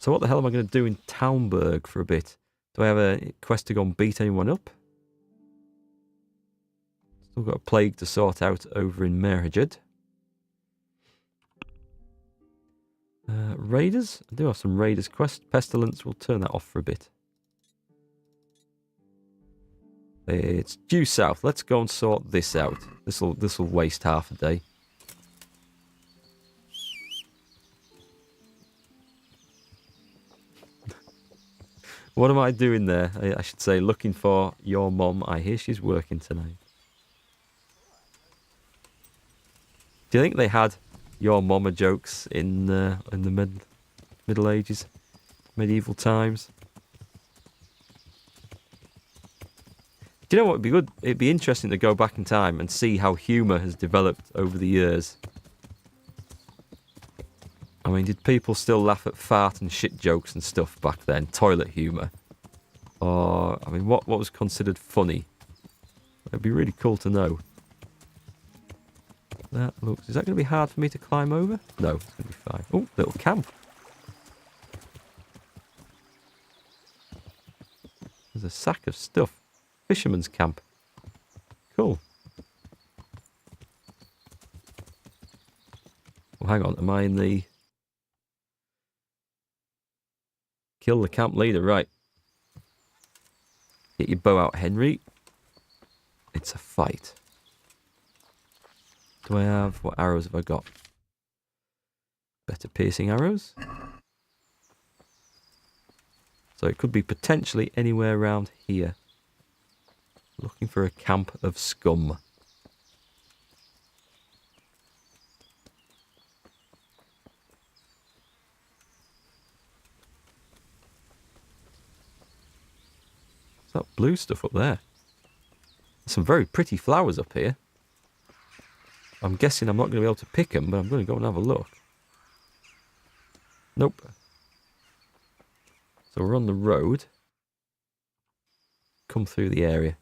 So what the hell am I going to do in Townburg for a bit? Do I have a quest to go and beat anyone up? Still got a plague to sort out over in Merhajed. Raiders? I do have some Raiders quest. Pestilence, we'll turn that off for a bit. It's due south. Let's go and sort this out. This'll waste half a day. What am I doing there? I should say looking for your mom. I hear she's working tonight. Do you think they had your mama jokes in the Middle Ages, medieval times? Do you know what would be good? It'd be interesting to go back in time and see how humour has developed over the years. I mean, did people still laugh at fart and shit jokes and stuff back then? Toilet humour? Or, I mean, what was considered funny? It'd be really cool to know. That looks... Is that going to be hard for me to climb over? No, it's going to be fine. Oh, little camp. There's a sack of stuff. Fisherman's camp. Cool. Well, hang on. Am I in the... Kill the camp leader, right. Get your bow out, Henry. It's a fight. Do I have... What arrows have I got? Better piercing arrows. So it could be potentially anywhere around here. Looking for a camp of scum. What's that blue stuff up there? There's some very pretty flowers up here. I'm guessing I'm not going to be able to pick them, but I'm going to go and have a look. Nope. So we're on the road. Come through the area.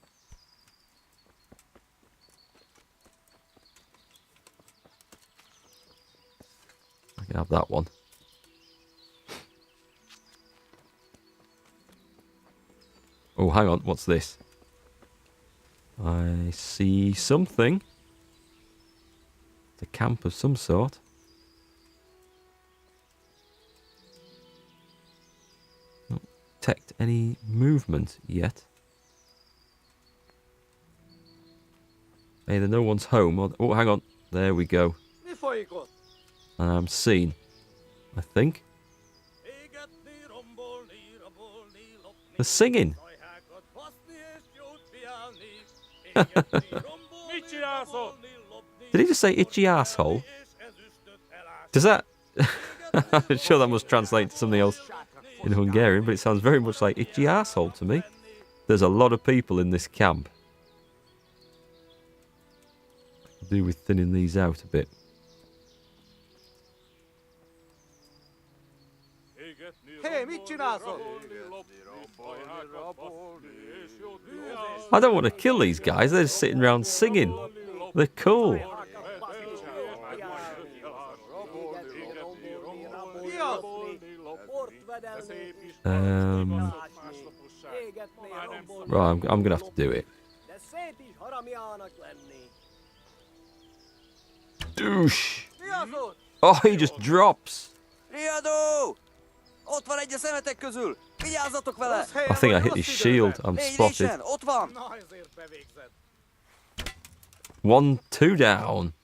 I can have that one. Oh, hang on. What's this? I see something. It's a camp of some sort. Not detect any movement yet. Either no one's home or... Oh, hang on. There we go. And I'm seen. I think. They're singing. Did he just say itchy asshole? Does that... I'm sure that must translate to something else in Hungarian, but it sounds very much like itchy asshole to me. There's a lot of people in this camp. Could do with thinning these out a bit. I don't want to kill these guys. They're just sitting around singing. They're cool. Right, I'm going to have to do it. Douche. Oh, he just drops. I think I hit his shield. I'm spotted. 1-2 down.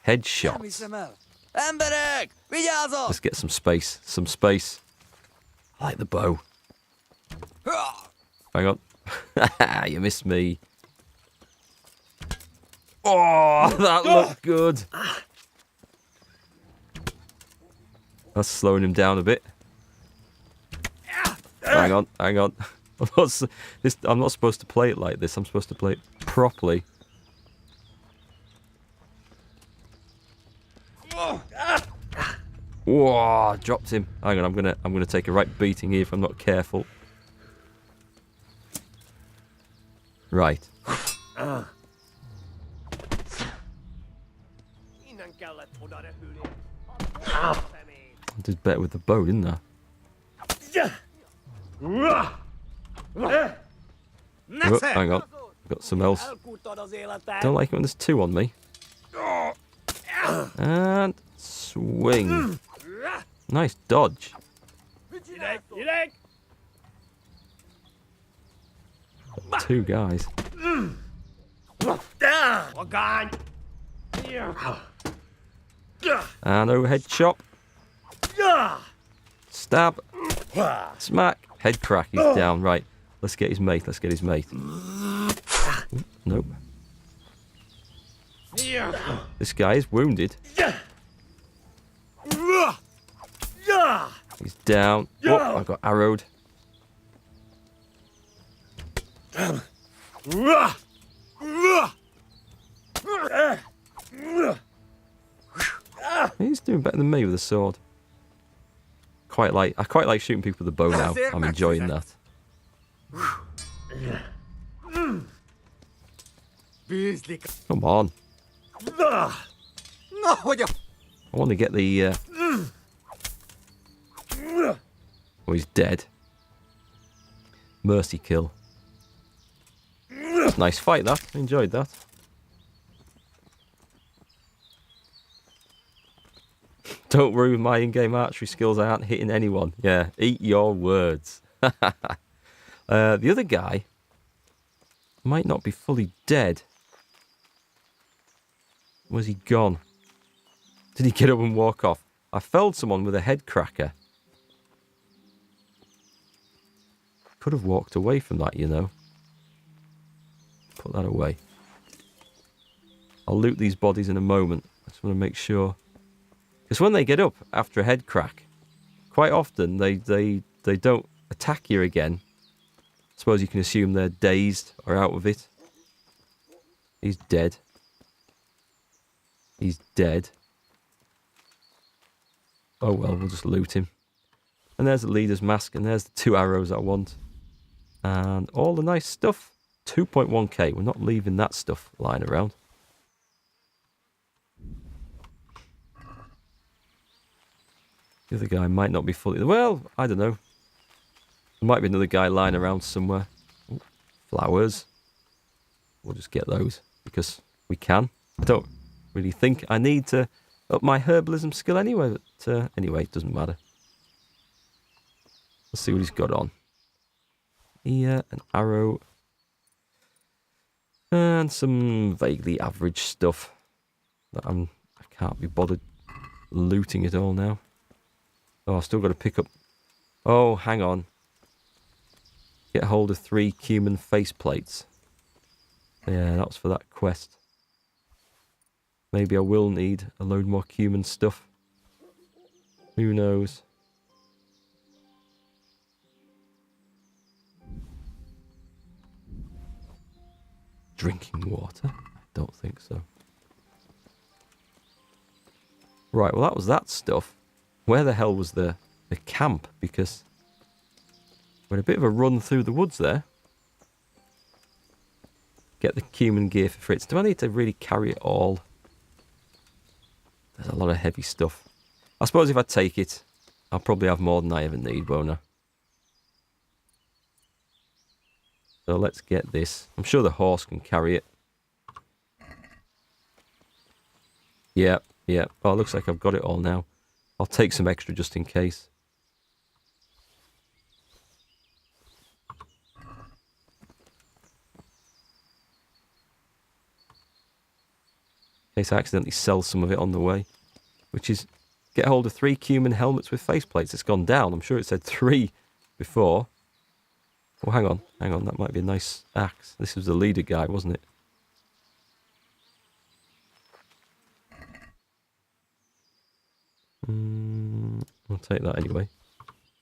Headshot. Let's get some space. Some space. I like the bow. Hang on. You missed me. Oh, that looked good. That's slowing him down a bit. Hang on, hang on. I'm not supposed to play it like this. I'm supposed to play it properly. Whoa, dropped him. Hang on, I'm gonna take a right beating here if I'm not careful. Right. I did better with the bow, didn't I? Oh, hang on. I've got some else. Don't like it when there's two on me. And swing. Nice dodge. Two guys. And overhead chop. Stab. Smack. Head crack. He's down. Right. Let's get his mate. Let's get his mate. Ooh, nope. This guy is wounded. He's down. Oh, I got arrowed. He's doing better than me with a sword. I quite like shooting people with a bow now. I'm enjoying that. Come on. I want to get the... Oh, he's dead. Mercy kill. That's a nice fight, that. I enjoyed that. Don't worry with my in-game archery skills. I aren't hitting anyone. Yeah, eat your words. The other guy might not be fully dead. Where's he gone? Did he get up and walk off? I felled someone with a head cracker. Could have walked away from that, you know. Put that away. I'll loot these bodies in a moment. I just want to make sure. Because when they get up after a head crack, quite often they don't attack you again. I suppose you can assume they're dazed or out of it. He's dead. He's dead. Oh well, we'll just loot him. And there's the leader's mask, and there's the 2 arrows I want. And all the nice stuff. 2.1k. We're not leaving that stuff lying around. The other guy might not be fully... Well, I don't know. There might be another guy lying around somewhere. Ooh, flowers. We'll just get those because we can. I don't really think I need to up my herbalism skill anyway. But anyway, it doesn't matter. Let's see what he's got on. Here, an arrow. And some vaguely average stuff. That I can't be bothered looting it all now. Oh, I've still got to pick up... Oh, hang on. Get hold of 3 Cuman faceplates. Yeah, that was for that quest. Maybe I will need a load more Cuman stuff. Who knows? Drinking water? I don't think so. Right, well that was that stuff. Where the hell was the camp? Because we had a bit of a run through the woods there. Get the Cuman gear for Fritz. Do I need to really carry it all? There's a lot of heavy stuff. I suppose if I take it, I'll probably have more than I ever need, won't I? So let's get this. I'm sure the horse can carry it. Yeah, yeah. Oh, it looks like I've got it all now. I'll take some extra just in case. In case I accidentally sell some of it on the way. Which is, get hold of 3 Cuman helmets with faceplates. It's gone down. I'm sure it said 3 before. Oh, hang on. Hang on. That might be a nice axe. This was the leader guy, wasn't it? I'll take that anyway.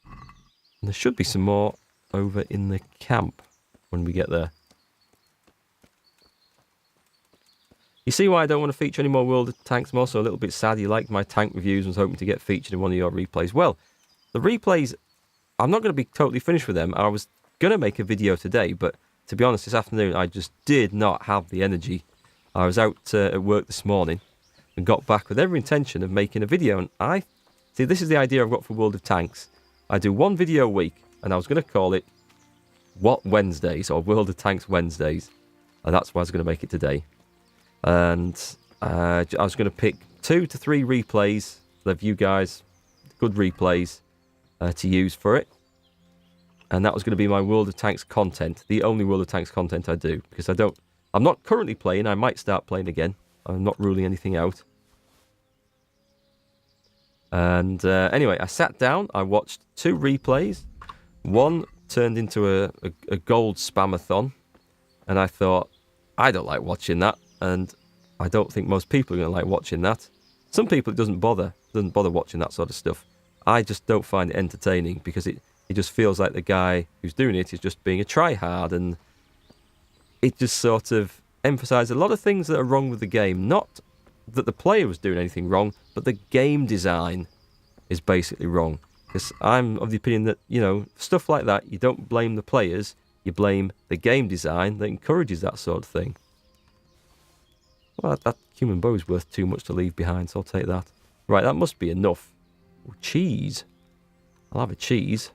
And there should be some more over in the camp when we get there. You see why I don't want to feature any more World of Tanks? I'm also a little bit sad you liked my tank reviews and was hoping to get featured in one of your replays. Well, the replays, I'm not going to be totally finished with them. I was going to make a video today, but to be honest, this afternoon I just did not have the energy. I was out at work this morning and got back with every intention of making a video. And I see, this is the idea I've got for World of Tanks. I do one video a week, and I was going to call it What Wednesdays, or World of Tanks Wednesdays. And that's why I was going to make it today. And I was going to pick 2 to 3 replays of you guys, good replays, to use for it. And that was going to be my World of Tanks content, the only World of Tanks content I do. Because I'm not currently playing, I might start playing again. I'm not ruling anything out. And anyway, I sat down, I watched 2 replays. One turned into a gold spamathon. And I thought, I don't like watching that. And I don't think most people are going to like watching that. Some people it doesn't bother watching that sort of stuff. I just don't find it entertaining because it just feels like the guy who's doing it is just being a tryhard, and it just sort of emphasises a lot of things that are wrong with the game. Not that the player was doing anything wrong, but the game design is basically wrong. Because I'm of the opinion that, you know, stuff like that, you don't blame the players, you blame the game design that encourages that sort of thing. Well, that Cuman bow is worth too much to leave behind, so I'll take that. Right, that must be enough. Ooh, cheese. I'll have a cheese.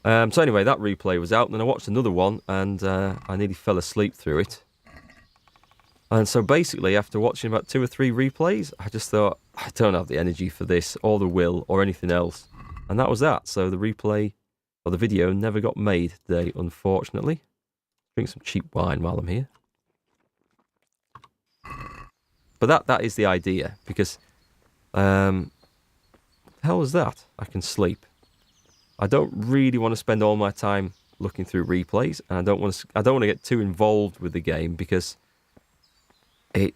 So anyway, that replay was out, and then I watched another one, and I nearly fell asleep through it. And so basically, after watching about 2 or 3 replays, I just thought, I don't have the energy for this, or the will, or anything else. And that was that. So the replay, or the video, never got made today, unfortunately. Drink some cheap wine while I'm here. But that is the idea, because what the hell was that? I can sleep. I don't really want to spend all my time looking through replays, and I don't want to get too involved with the game, because it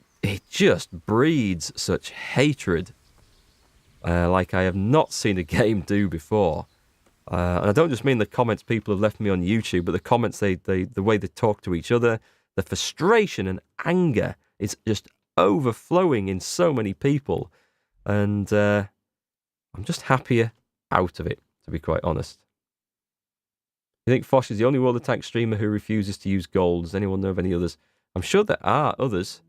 just breeds such hatred like I have not seen a game do before. And I don't just mean the comments people have left me on YouTube, but the comments the way they talk to each other, the frustration and anger is just overflowing in so many people, and I'm just happier out of it, to be quite honest. You think Fosh is the only World of Tanks streamer who refuses to use gold? Does anyone know of any others? I'm sure there are others,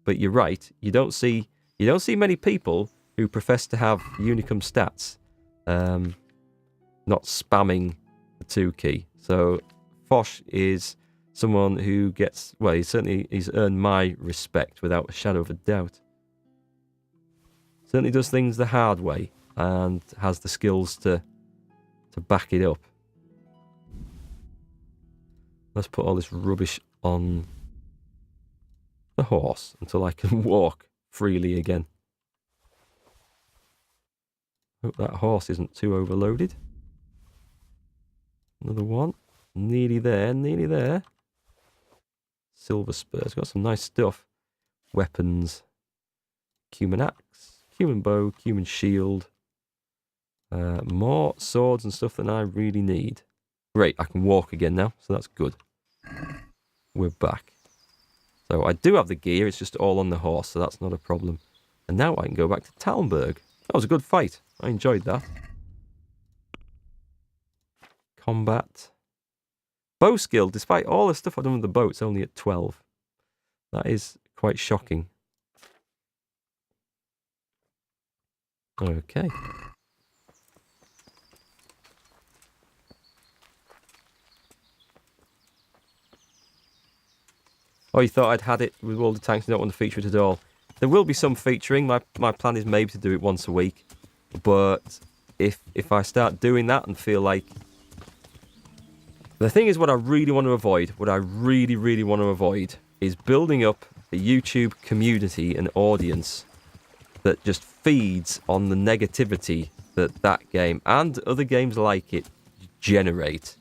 but you're right. You don't see many people who profess to have Unicum stats, not spamming the 2 key. So Fosh is someone who gets, well, he's earned my respect without a shadow of a doubt. Certainly does things the hard way and has the skills to back it up. Let's put all this rubbish on the horse until I can walk freely again. Hope that horse isn't too overloaded. Another one. Nearly there, nearly there. Silver spurs. Got some nice stuff. Weapons. Cuman axe. Cuman bow. Cuman shield. More swords and stuff than I really need. Great, I can walk again now, so that's good. We're back. So I do have the gear, it's just all on the horse, so that's not a problem. And now I can go back to Talmberg. That was a good fight. I enjoyed that. Combat. Bow skill, despite all the stuff I've done with the bow, it's only at 12. That is quite shocking. Okay. Oh, you thought I'd had it with all the tanks and don't want to feature it at all. There will be some featuring. My plan is maybe to do it once a week. But if I start doing that and feel like... The thing is, what I really want to avoid, is building up a YouTube community and audience that just feeds on the negativity that game and other games like it generate.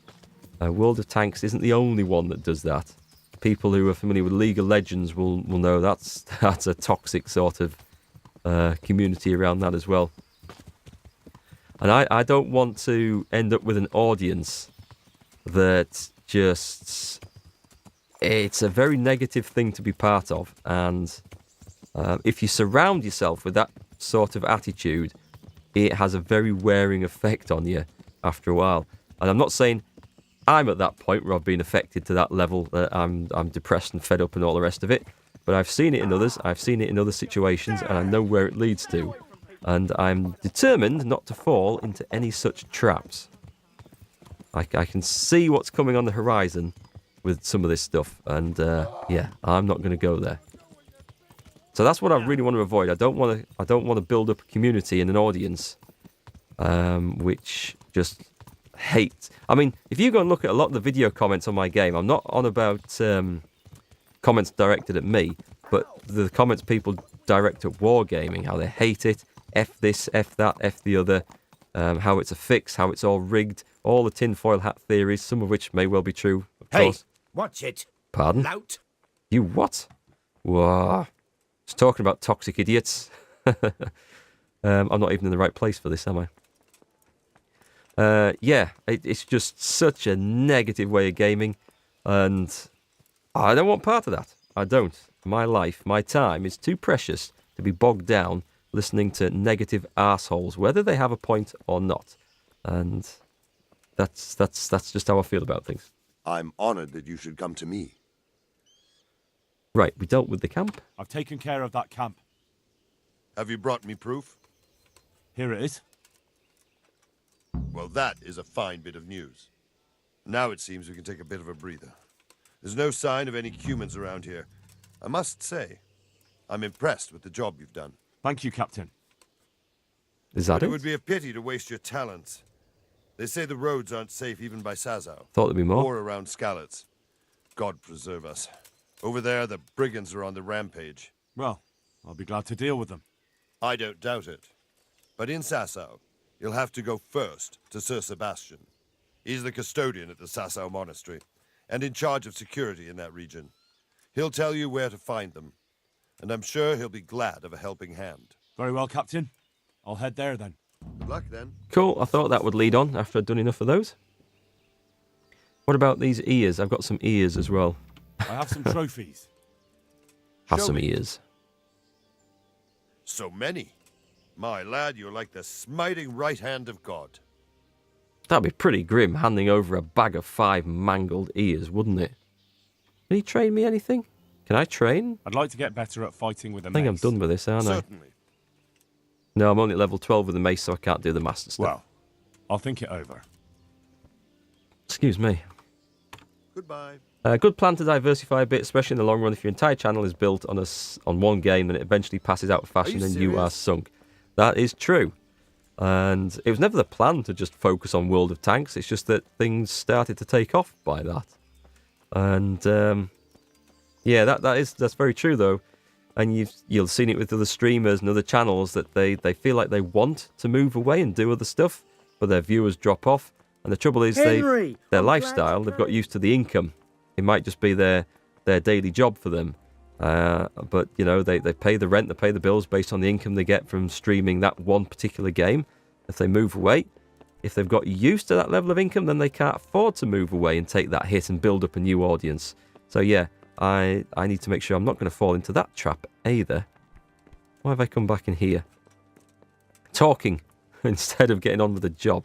World of Tanks isn't the only one that does that. People who are familiar with League of Legends will know that's a toxic sort of community around that as well. And I don't want to end up with an audience that just... It's a very negative thing to be part of. And if you surround yourself with that sort of attitude, it has a very wearing effect on you after a while. And I'm not saying... I'm at that point where I've been affected to that level that I'm depressed and fed up and all the rest of it. But I've seen it in others. I've seen it in other situations, and I know where it leads to. And I'm determined not to fall into any such traps. I can see what's coming on the horizon with some of this stuff. And, yeah, I'm not going to go there. So that's what I really want to avoid. I don't want to build up a community and an audience which just hate. I mean, if you go and look at a lot of the video comments on my game, I'm not on about comments directed at me, but the comments people direct at Wargaming, how they hate it, F this, F that, F the other, how it's a fix, how it's all rigged, all the tinfoil hat theories, some of which may well be true, of course. Watch it. Pardon? Lout. You what? Whoa. Just talking about toxic idiots. I'm not even in the right place for this, am I? Yeah, it's just such a negative way of gaming, and I don't want part of that. I don't. My life, my time is too precious to be bogged down listening to negative arseholes, whether they have a point or not. And that's just how I feel about things. I'm honored that you should come to me. Right, we dealt with the camp. I've taken care of that camp. Have you brought me proof? Here it is. Well, that is a fine bit of news. Now it seems we can take a bit of a breather. There's no sign of any Cumans around here. I must say, I'm impressed with the job you've done. Thank you, Captain. Is that But it? it would be a pity to waste your talents. They say the roads aren't safe even by Sazau. Thought there'd be more. Or around Skalitz. God preserve us. Over there, the brigands are on the rampage. Well, I'll be glad to deal with them. I don't doubt it. But in Sasau, you'll have to go first to Sir Sebastian. He's the custodian at the Sasau Monastery, and in charge of security in that region. He'll tell you where to find them, and I'm sure he'll be glad of a helping hand. Very well, Captain. I'll head there then. Good luck, then. Cool, I thought that would lead on after I'd done enough of those. What about these ears? I've got some ears as well. I have some trophies. Have Show some me. ears. So many. My lad, you're like the smiting right hand of God. That'd be pretty grim, handing over a bag of 5 mangled ears, wouldn't it? Can he train me anything? Can I train? I'd like to get better at fighting with a I think I'm mace. done with this, aren't I? Certainly. No, I'm only at level 12 with the mace, so I can't do the master stuff. Well, I'll think it over. Excuse me. Goodbye. Good plan to diversify a bit, especially in the long run. If your entire channel is built on one game, then it eventually passes out of fashion and you are serious? sunk. That is true. And it was never the plan to just focus on World of Tanks. It's just that things started to take off by that. And yeah, that's very true though. And you'll have seen it with other streamers and other channels that they feel like they want to move away and do other stuff, but their viewers drop off. And the trouble is their lifestyle, they've got used to the income. It might just be their daily job for them. But, you know, they pay the rent, they pay the bills based on the income they get from streaming that one particular game. If they move away, if they've got used to that level of income, then they can't afford to move away and take that hit and build up a new audience. So, yeah, I need to make sure I'm not going to fall into that trap either. Why have I come back in here? Talking instead of getting on with the job.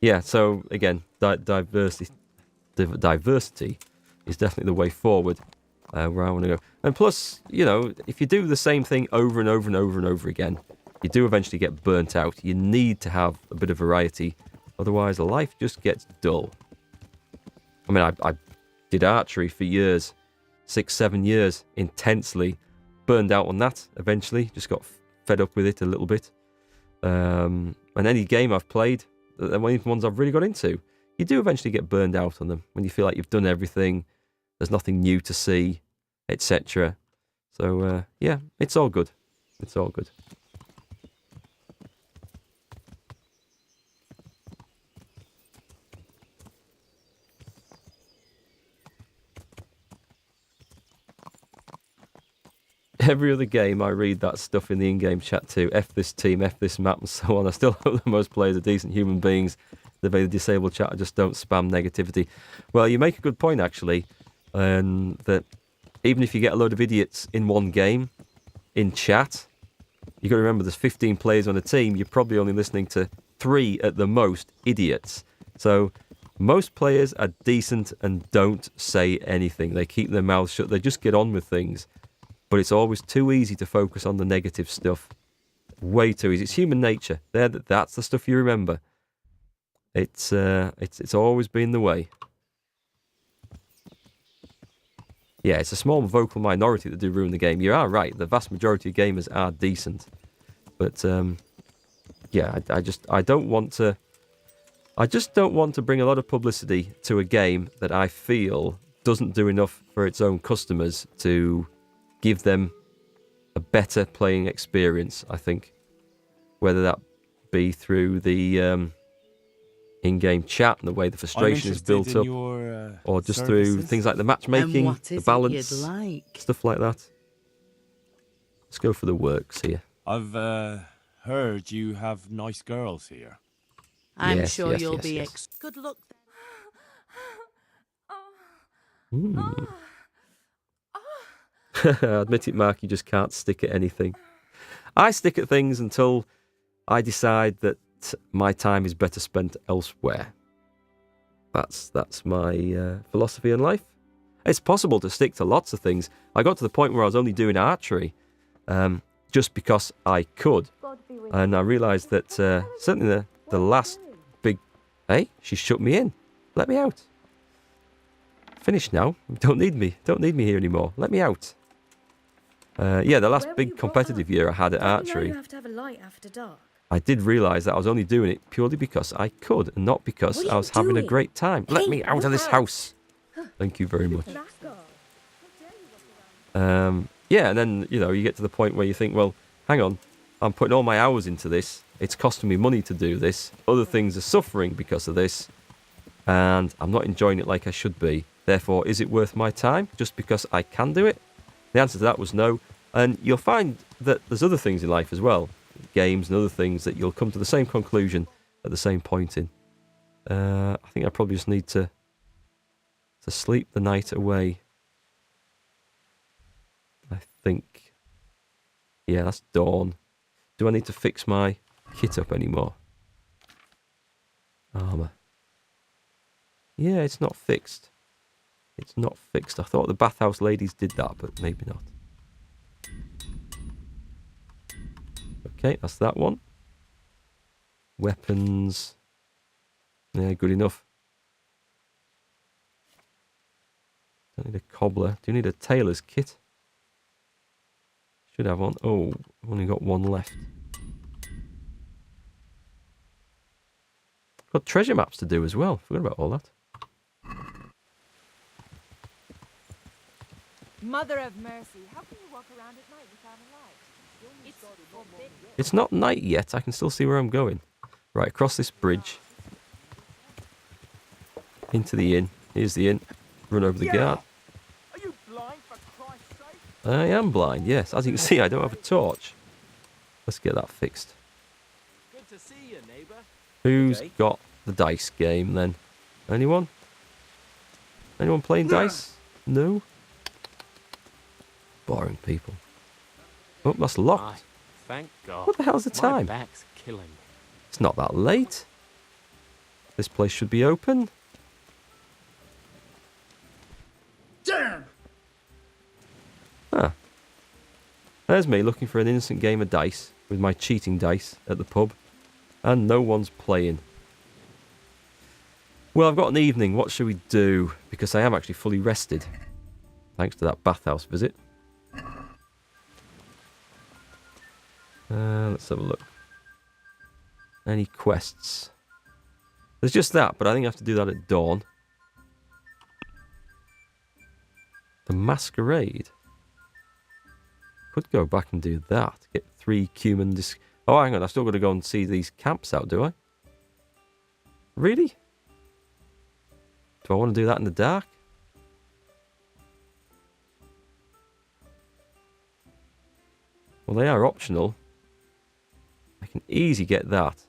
Yeah, so again, diversity is definitely the way forward where I want to go. And plus, you know, if you do the same thing over and over and over and over again, you do eventually get burnt out. You need to have a bit of variety, otherwise life just gets dull. I mean, I did archery for years, 6-7 years, intensely, burned out on that eventually, just got fed up with it a little bit. And any game I've played, even ones I've really got into, you do eventually get burned out on them when you feel like you've done everything, there's nothing new to see, etc. So, yeah, it's all good. It's all good. Every other game, I read that stuff in the in-game chat too. F this team, F this map, and so on. I still hope that most players are decent human beings. The disabled chat, I just don't spam negativity. Well, you make a good point, actually, that even if you get a load of idiots in one game, in chat, you've got to remember there's 15 players on a team. You're probably only listening to 3 at the most idiots. So most players are decent and don't say anything. They keep their mouths shut. They just get on with things. But it's always too easy to focus on the negative stuff. Way too easy. It's human nature. That's the stuff you remember. It's always been the way. Yeah, it's a small vocal minority that do ruin the game. You are right. The vast majority of gamers are decent. But yeah, I just don't want to bring a lot of publicity to a game that I feel doesn't do enough for its own customers to give them a better playing experience, I think. Whether that be through the in-game chat and the way the frustration is built up, or just through things like the matchmaking, the balance, stuff like that. Let's go for the works here. I've heard you have nice girls here. I'm sure you'll be good luck. Admit it, Mark, you just can't stick at anything. I stick at things until I decide that my time is better spent elsewhere. That's my philosophy in life. It's possible to stick to lots of things. I got to the point where I was only doing archery just because I could. And I realised that certainly the last big... Hey, she shut me in. Let me out. Finished now. Don't need me. Don't need me here anymore. Let me out. Yeah, the last big competitive year I had at archery, You have to have a light after dark. I did realise that I was only doing it purely because I could, and not because I was having a great time. Let me out of this house. Thank you very much. Yeah, and then, you get to the point where you think, well, hang on, I'm putting all my hours into this. It's costing me money to do this. Other things are suffering because of this, and I'm not enjoying it like I should be. Therefore, is it worth my time just because I can do it? The answer to that was no. And you'll find that there's other things in life as well, games and other things, that you'll come to the same conclusion at the same point in. I think I probably just need to sleep the night away. I think. Yeah, that's dawn. Do I need to fix my kit up anymore? Armour. Yeah, it's not fixed. It's not fixed. I thought the bathhouse ladies did that, but maybe not. Okay, that's that one. Weapons. Yeah, good enough. Don't need a cobbler. Do you need a tailor's kit? Should have one. Oh, I've only got one left. Got treasure maps to do as well. Forgot about all that. Mother of mercy, how can you walk around at night without a light? It's forbidden. It's not night yet. I can still see where I'm going. Right, across this bridge. Into the inn. Here's the inn. Run over the guard. Are you blind, for Christ's sake? I am blind, yes. As you can see, I don't have a torch. Let's get that fixed. Good to see you, neighbour. Who's got the dice game then? Anyone? Anyone playing dice? No? Boring people. Oh, that's locked. Thank God. What the hell's the time? My back's killing me. It's not that late. This place should be open. Damn! Ah. There's me looking for an innocent game of dice with my cheating dice at the pub. And no one's playing. Well, I've got an evening. What should we do? Because I am actually fully rested. Thanks to that bathhouse visit. Let's have a look. Any quests? There's just that, but I think I have to do that at dawn. The Masquerade. Could go back and do that. Get 3 Cuman disc. Oh, hang on. I've still got to go and see these camps out, do I? Really? Do I want to do that in the dark? Well, they are optional. I can easily get that.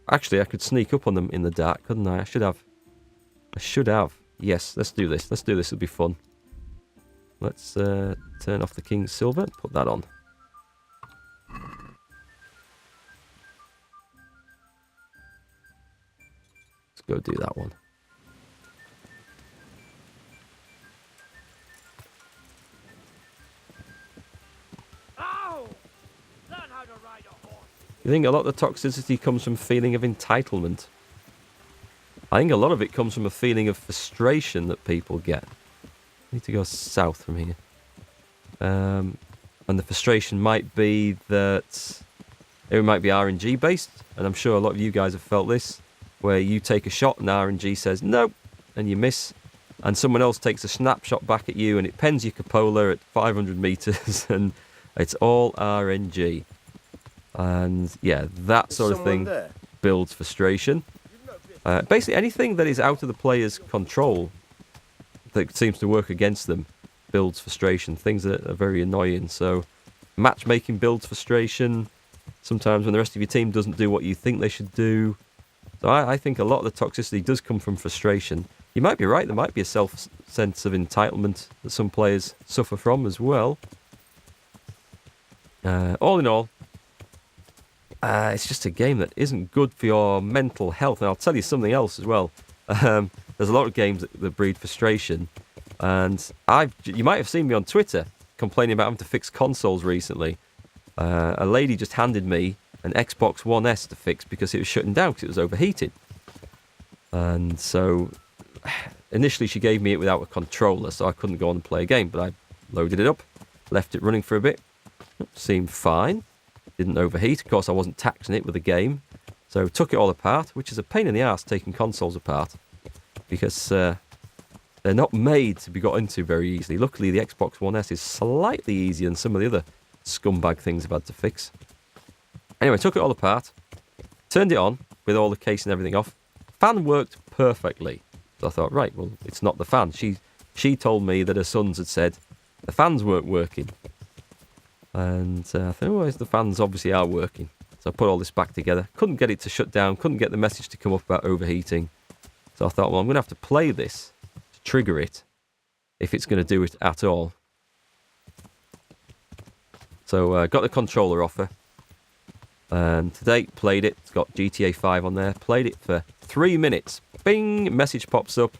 Actually, I could sneak up on them in the dark, couldn't I? I should have. Yes, let's do this. Let's do this. It'll be fun. Let's turn off the King's Silver and put that on. Let's go do that one. You think a lot of the toxicity comes from feeling of entitlement? I think a lot of it comes from a feeling of frustration that people get. I need to go south from here. And the frustration might be that it might be RNG based, and I'm sure a lot of you guys have felt this, where you take a shot and RNG says nope, and you miss, and someone else takes a snapshot back at you and it pens your cupola at 500 meters, and it's all RNG. And yeah, that sort of thing builds frustration. Basically, anything that is out of the player's control that seems to work against them builds frustration. Things that are very annoying. So, matchmaking builds frustration. Sometimes when the rest of your team doesn't do what you think they should do. So I think a lot of the toxicity does come from frustration. You might be right. There might be a sense of entitlement that some players suffer from as well. All in all, it's just a game that isn't good for your mental health. And I'll tell you something else as well. There's a lot of games that breed frustration. And you might have seen me on Twitter complaining about having to fix consoles recently. A lady just handed me an Xbox One S to fix because it was shutting down because it was overheated. And so initially she gave me it without a controller, so I couldn't go on and play a game. But I loaded it up, left it running for a bit. Seemed fine. Didn't overheat. Of course, I wasn't taxing it with a game. So took it all apart, which is a pain in the arse taking consoles apart. Because they're not made to be got into very easily. Luckily, the Xbox One S is slightly easier than some of the other scumbag things I've had to fix. Anyway, took it all apart. Turned it on with all the case and everything off. Fan worked perfectly. So I thought, right, well, it's not the fan. She told me that her sons had said the fans weren't working. And I thought, well, the fans obviously are working. So I put all this back together. Couldn't get it to shut down. Couldn't get the message to come up about overheating. So I thought, well, I'm going to have to play this to trigger it if it's going to do it at all. So got the controller off her. And today, played it. It's got GTA 5 on there. Played it for 3 minutes. Bing! Message pops up.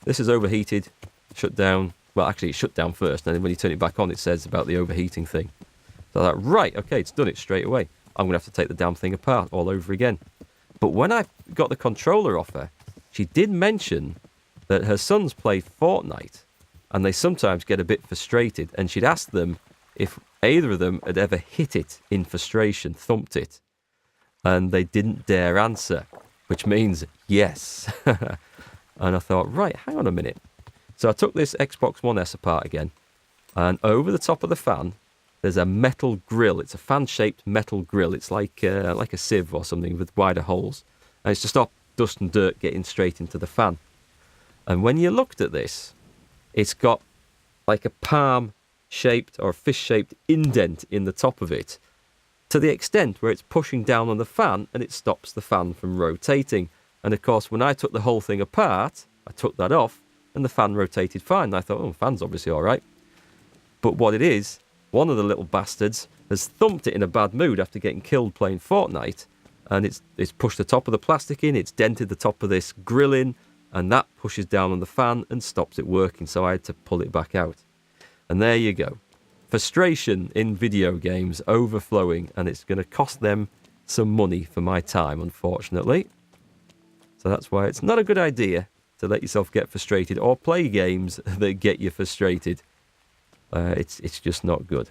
This is overheated. Shut down. Well, actually, it shut down first. And then when you turn it back on, it says about the overheating thing. So I thought, right, okay, it's done it straight away. I'm going to have to take the damn thing apart all over again. But when I got the controller off her, she did mention that her sons play Fortnite. And they sometimes get a bit frustrated. And she'd asked them if either of them had ever hit it in frustration, thumped it. And they didn't dare answer, which means yes. And I thought, right, hang on a minute. So I took this Xbox One S apart again. And over the top of the fan, there's a metal grill. It's a fan-shaped metal grill. It's like a sieve or something with wider holes. And it's to stop dust and dirt getting straight into the fan. And when you looked at this, it's got like a palm-shaped or fish-shaped indent in the top of it, to the extent where it's pushing down on the fan and it stops the fan from rotating. And of course, when I took the whole thing apart, I took that off and the fan rotated fine. And I thought, oh, the fan's obviously all right. But what it is, one of the little bastards has thumped it in a bad mood after getting killed playing Fortnite, and it's pushed the top of the plastic in, it's dented the top of this grill in, and that pushes down on the fan and stops it working, so I had to pull it back out. And there you go. Frustration in video games overflowing, and it's going to cost them some money for my time, unfortunately. So that's why it's not a good idea to let yourself get frustrated or play games that get you frustrated. It's just not good.